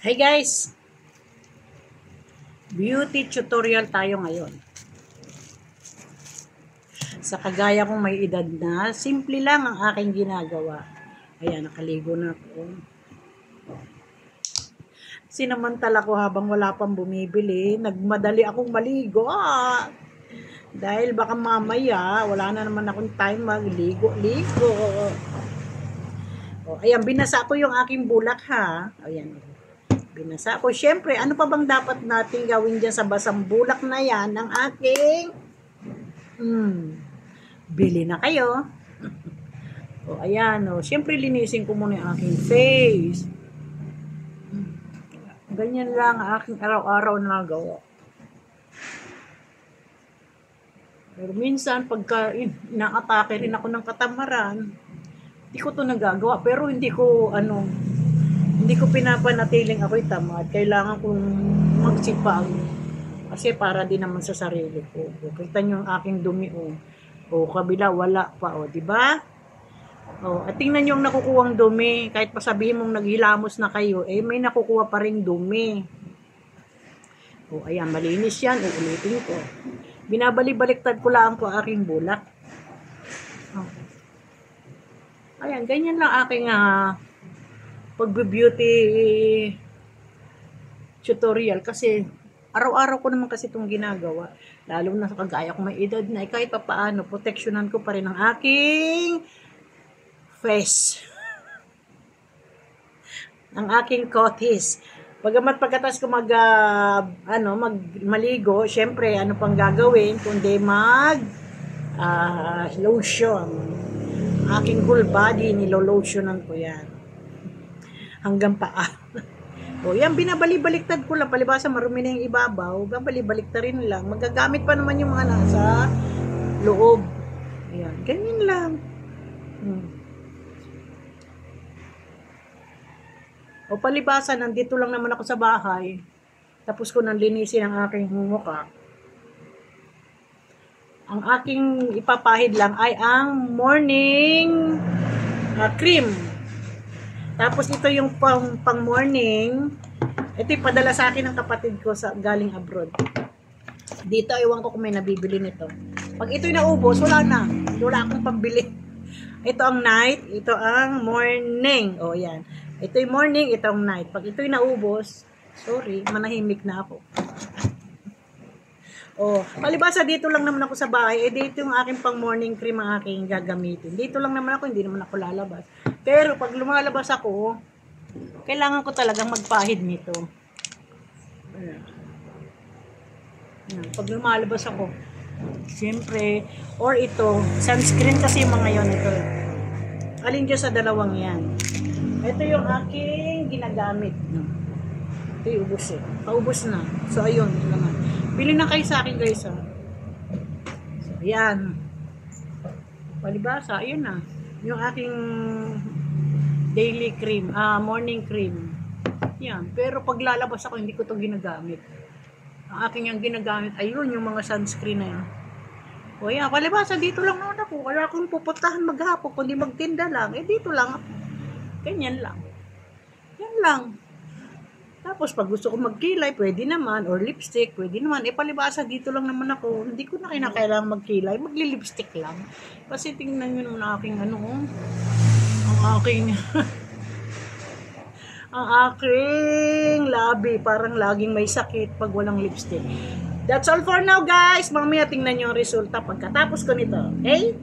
Hi guys! Beauty tutorial tayo ngayon. Sa kagaya kong may edad na, simple lang ang aking ginagawa. Ayan, nakaligo na ako. Sinamantala ko habang wala pang bumibili, nagmadali akong maligo. Dahil baka mamaya, wala na naman akong time magligo-ligo. Ayan, binasa ko yung aking bulak ha. Ayan, binasa ko. Siyempre, ano pa bang dapat natin gawin dyan sa basang bulak na yan ng aking bili na kayo. Ayan, siyempre linisin ko muna yung aking face. Ganyan lang ang aking araw-araw na nagawa. Pero minsan, pagka inaatake rin ako ng katamaran, hindi ko to nagagawa. Pero hindi ko pinapanatiling ako'y tamad. Kailangan kong magsipag. Kasi para din naman sa sarili ko. Kita nyo ang aking dumi. Kabila, wala pa. Diba? At tingnan nyo ang nakukuhang dumi. Kahit pa sabihin mong naghilamos na kayo, may nakukuha pa rin dumi. Ayan, malinis yan. Ulitin ko. Binabalik-baliktad ko lang po aking bulak. Ayan, ganyan lang aking pag-beauty tutorial kasi araw-araw ko naman kasi itong ginagawa. Lalo na sa kagaya kung may edad na, kahit pa paano, proteksyonan ko pa rin ang aking face. Ang aking cutis. Bagamat pagkatas ko maligo, syempre, ano pang gagawin, kundi lotion. Aking whole body, nilo-lotionan ko yan. Hanggang paa. Yan, binabali-baliktad ko lang. Palibasa, marumi na yung ibabaw. Babali-baliktad rin lang. Magagamit pa naman yung mga nasa loob. Ayan, ganyan lang. Palibasa, nandito lang naman ako sa bahay. Tapos ko nang linisin ang aking mukha. Ang aking ipapahid lang ay ang morning cream. Tapos ito yung pang morning. Ito yung padala sa akin ng kapatid ko galing abroad. Dito, ewan ko kung may nabibili nito. Pag ito'y naubos, wala na. Wala akong pambili. Ito ang night, ito ang morning. Yan. Ito yung morning, ito ang night. Pag ito'y naubos, sorry, manahimik na ako. Palibasa, dito lang naman ako sa bahay. Dito yung aking pang morning cream ang aking gagamitin. Dito lang naman ako, hindi naman ako lalabas. Pero pag lumalabas ako, kailangan ko talagang magpahid nito. Ayan. Pag lumalabas ako, siyempre, or ito, sunscreen kasi yung mga yun ito. Alin dyan sa dalawang yan. Ito yung aking ginagamit. Ito yung ubos Paubos na. So, ayun. Yun naman. Bili na kayo sa akin guys. So, ayan. Palibasa, ayun na. Yung aking daily cream, morning cream. Yan. Pero pag lalabas ako, hindi ko to ginagamit. Ang aking yung ginagamit, ayun, yung mga sunscreen na yan. Yan. Palibasa, dito lang naman ako. Wala akong pupuntahan maghapon, kundi magtinda lang. Dito lang ako. Ganyan lang. Yan lang. Tapos, pag gusto ko magkilay, pwede naman. Or lipstick, pwede naman. Palibasa, dito lang naman ako. Hindi ko na kinakailangan magkilay. Magli-lipstick lang. Kasi tingnan nyo naman aking ang aking ang aking labi. Parang laging may sakit pag walang lipstick. That's all for now, guys. Mamaya tingnan nyo ang resulta pagkatapos ko nito. Okay?